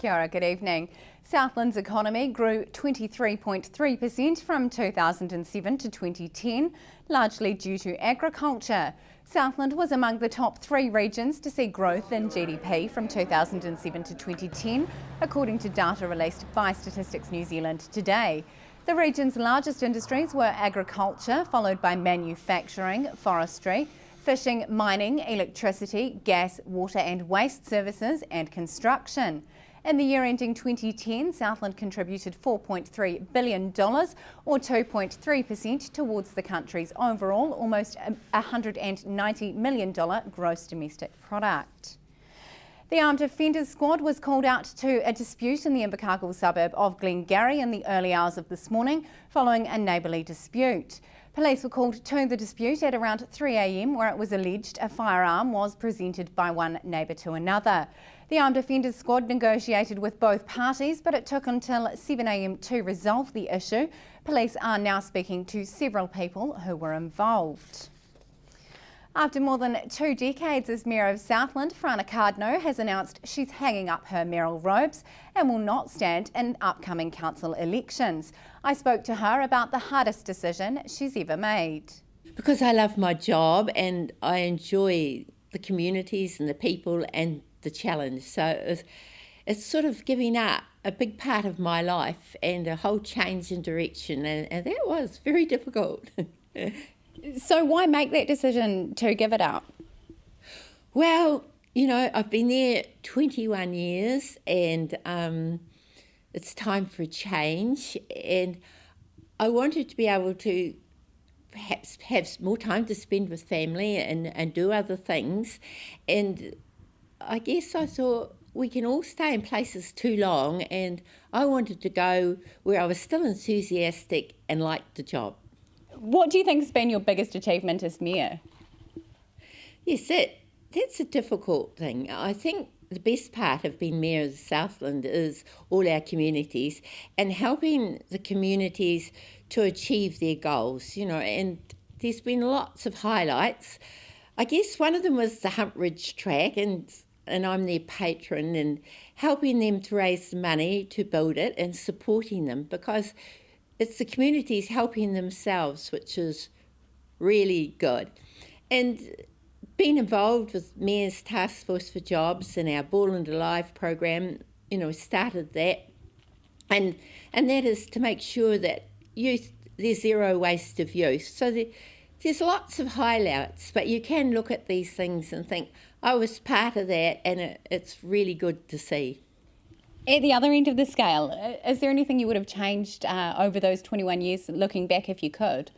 Kia ora, good evening. Southland's economy grew 23.3% from 2007 to 2010, largely due to agriculture. Southland was among the top 3 regions to see growth in GDP from 2007 to 2010, according to data released by Statistics New Zealand today. The region's largest industries were agriculture, followed by manufacturing, forestry, fishing, mining, electricity, gas, water and waste services and construction. In the year ending 2010, Southland contributed $4.3 billion or 2.3% towards the country's overall almost $190 million gross domestic product. The Armed Offenders Squad was called out to a dispute in the Invercargill suburb of Glengarry in the early hours of this morning following a neighbourly dispute. Police were called to the dispute at around 3 a.m, where it was alleged a firearm was presented by one neighbour to another. The Armed Offenders Squad negotiated with both parties, but it took until 7 a.m. to resolve the issue. Police are now speaking to several people who were involved. After more than 2 decades as Mayor of Southland, Frana Cardno has announced she's hanging up her mayoral robes and will not stand in upcoming council elections. I spoke to her about the hardest decision she's ever made. Because I love my job and I enjoy the communities and the people and the challenge. So it's sort of giving up a big part of my life and a whole change in direction, and that was very difficult. So why make that decision to give it up? Well, you know, I've been there 21 years and it's time for a change, and I wanted to be able to perhaps have more time to spend with family and do other things. And I guess I thought we can all stay in places too long, and I wanted to go where I was still enthusiastic and liked the job. What do you think has been your biggest achievement as Mayor? Yes, that's a difficult thing. I think the best part of being Mayor of Southland is all our communities and helping the communities to achieve their goals, you know, and there's been lots of highlights. I guess one of them was the Hump Ridge track, and I'm their patron, and helping them to raise the money to build it and supporting them, because it's the communities helping themselves, which is really good. And being involved with Mayor's Task Force for Jobs and our Ball and Alive program, you know, started that. And that is to make sure that there's zero waste of youth. So there's lots of highlights, but you can look at these things and think, I was part of that, and it's really good to see. At the other end of the scale, is there anything you would have changed over those 21 years, looking back if you could?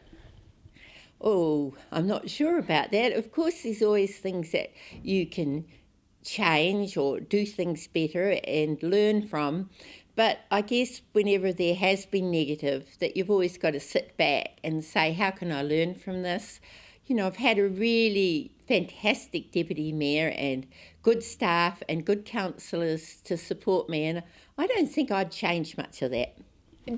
Oh, I'm not sure about that. Of course, there's always things that you can change or do things better and learn from. But I guess whenever there has been negative, that you've always got to sit back and say, how can I learn from this? You know, I've had a really fantastic Deputy Mayor and good staff and good councillors to support me, and I don't think I'd change much of that.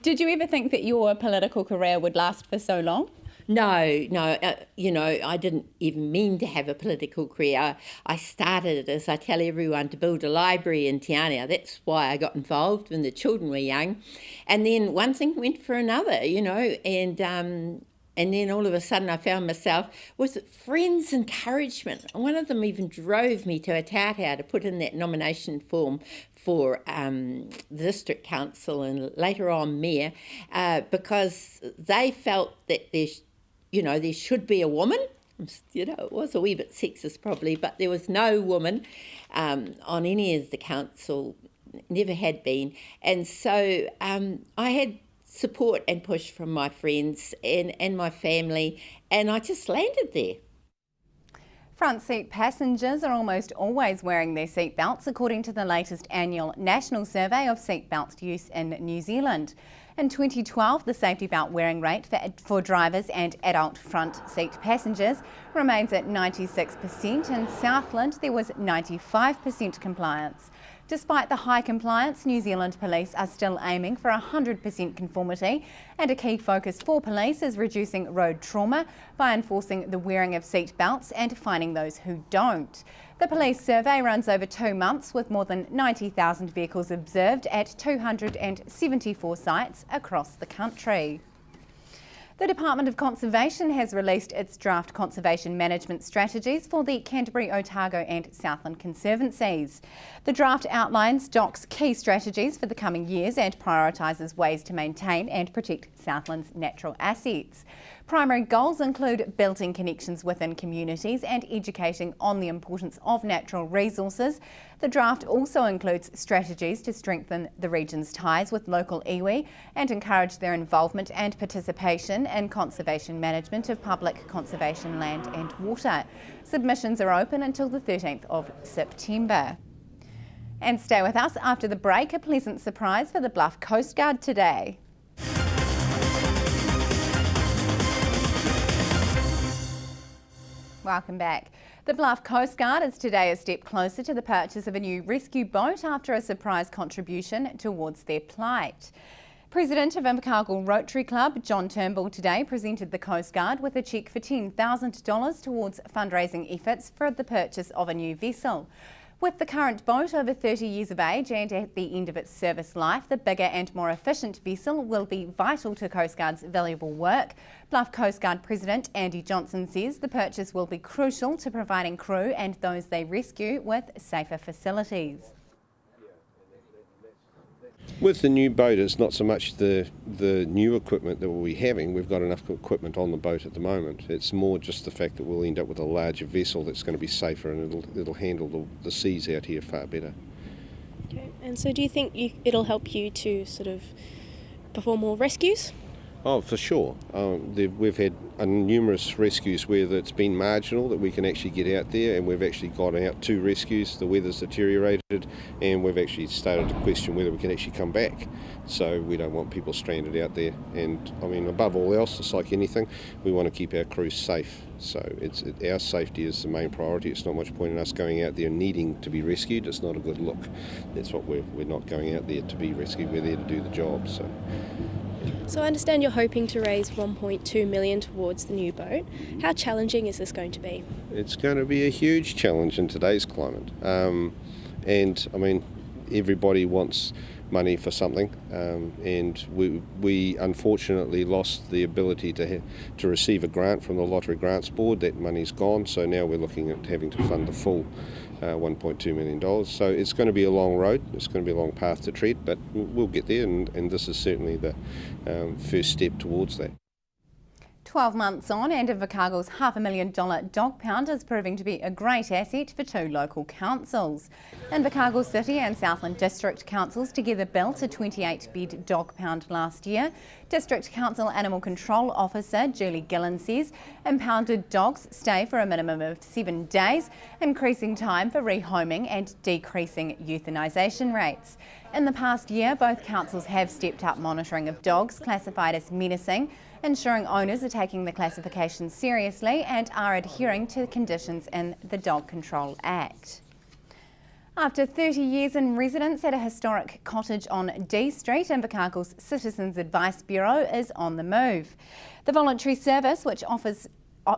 Did you ever think that your political career would last for so long? No, you know, I didn't even mean to have a political career. I started, as I tell everyone, to build a library in Te Anau. That's why I got involved when the children were young. And then one thing went for another, you know, and then all of a sudden I found myself with friends' encouragement. One of them even drove me to Otautau to put in that nomination form for the district council and later on mayor, because they felt that there should be a woman. You know, it was a wee bit sexist probably, but there was no woman on any of the council, never had been. And so I had support and push from my friends and my family, and I just landed there. Front seat passengers are almost always wearing their seatbelts, according to the latest annual national survey of seatbelt use in New Zealand. In 2012, the safety belt wearing rate for drivers and adult front seat passengers remains at 96%. In Southland, there was 95% compliance. Despite the high compliance, New Zealand Police are still aiming for 100% conformity, and a key focus for police is reducing road trauma by enforcing the wearing of seat belts and fining those who don't. The police survey runs over 2 months with more than 90,000 vehicles observed at 274 sites across the country. The Department of Conservation has released its draft conservation management strategies for the Canterbury, Otago and Southland conservancies. The draft outlines DOC's key strategies for the coming years and prioritises ways to maintain and protect Southland's natural assets. Primary goals include building connections within communities and educating on the importance of natural resources. The draft also includes strategies to strengthen the region's ties with local iwi and encourage their involvement and participation in conservation management of public conservation land and water. Submissions are open until the 13th of September. And stay with us after the break, a pleasant surprise for the Bluff Coast Guard today. Welcome back. The Bluff Coast Guard is today a step closer to the purchase of a new rescue boat after a surprise contribution towards their plight. President of Invercargill Rotary Club, John Turnbull, today presented the Coast Guard with a cheque for $10,000 towards fundraising efforts for the purchase of a new vessel. With the current boat over 30 years of age and at the end of its service life, the bigger and more efficient vessel will be vital to Coast Guard's valuable work. Bluff Coast Guard President Andy Johnson says the purchase will be crucial to providing crew and those they rescue with safer facilities. With the new boat, it's not so much the new equipment that we'll be having. We've got enough equipment on the boat at the moment. It's more just the fact that we'll end up with a larger vessel that's going to be safer and it'll handle the seas out here far better. Okay. And so do you think it'll help you to sort of perform more rescues? Oh, for sure. We've had numerous rescues where it's been marginal that we can actually get out there, and we've actually gone out 2 rescues. The weather's deteriorated and we've actually started to question whether we can actually come back. So we don't want people stranded out there, and I mean, above all else, it's like anything, we want to keep our crews safe. So our safety is the main priority. It's not much point in us going out there needing to be rescued. It's not a good look. That's what we're not going out there to be rescued. We're there to do the job. So I understand you're hoping to raise $1.2 million towards the new boat. How challenging is this going to be? It's going to be a huge challenge in today's climate. And I mean, everybody wants money for something, and we unfortunately lost the ability to receive a grant from the Lottery Grants Board. That money's gone, so now we're looking at having to fund the full $1.2 million. So it's going to be a long road, it's going to be a long path to tread, but we'll get there, and this is certainly the first step towards that. 12 months on, and Invercargill's $500,000 dog pound is proving to be a great asset for 2 local councils. Invercargill City and Southland District Councils together built a 28-bed dog pound last year. District Council Animal Control Officer Julie Gillen says impounded dogs stay for a minimum of 7 days, increasing time for rehoming and decreasing euthanisation rates. In the past year, both councils have stepped up monitoring of dogs classified as menacing, ensuring owners are taking the classification seriously and are adhering to conditions in the Dog Control Act. After 30 years in residence at a historic cottage on D Street, Invercargill's Citizens Advice Bureau is on the move. The voluntary service, which offers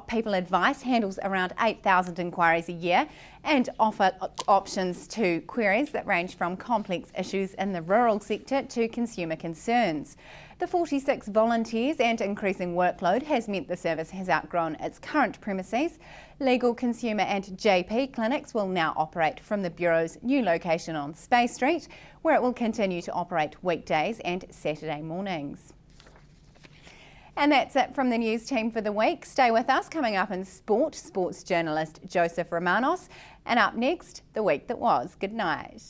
people advice, handles around 8,000 inquiries a year and offer options to queries that range from complex issues in the rural sector to consumer concerns. The 46 volunteers and increasing workload has meant the service has outgrown its current premises. Legal, consumer and JP clinics will now operate from the Bureau's new location on Space Street, where it will continue to operate weekdays and Saturday mornings. And that's it from the news team for the week. Stay with us. Coming up in sport, sports journalist Joseph Romanos, and up next, the week that was. Good night.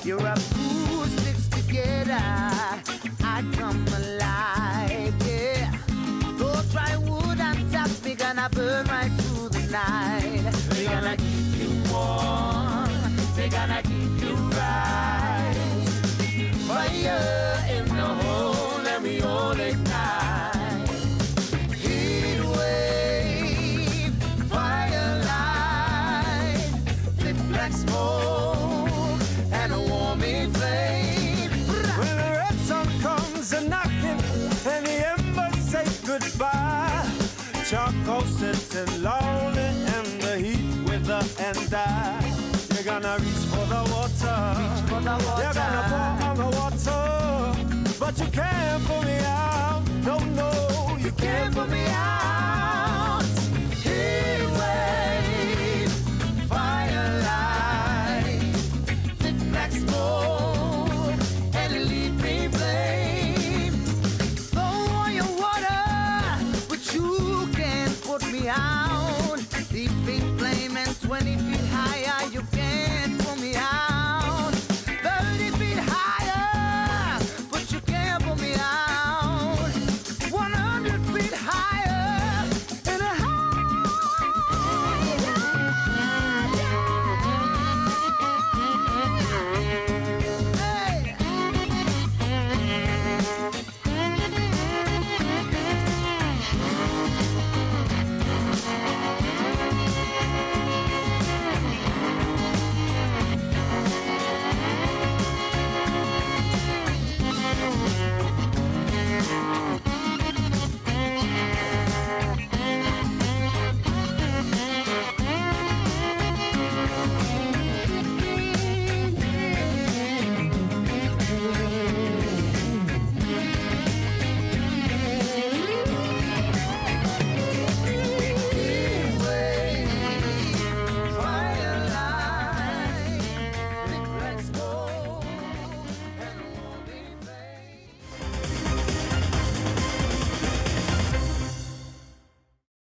You're a fool sticks together, I come alive, yeah. Though try wood and top, we gonna burn right through the night. We gonna keep you warm, we gonna keep you right. Fire in the hole. goodbye. Charcoal sitting lonely in the heat with her and I. You're gonna reach for the water. You're gonna pour on the water. But you can't pull me out. No, no, you can't pull me out. Heat wave, firelight, thick black smoke.